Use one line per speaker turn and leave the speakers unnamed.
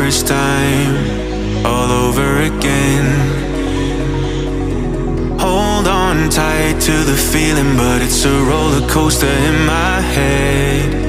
first time, all over again. Hold on tight to the feeling, but it's a roller coaster in my head.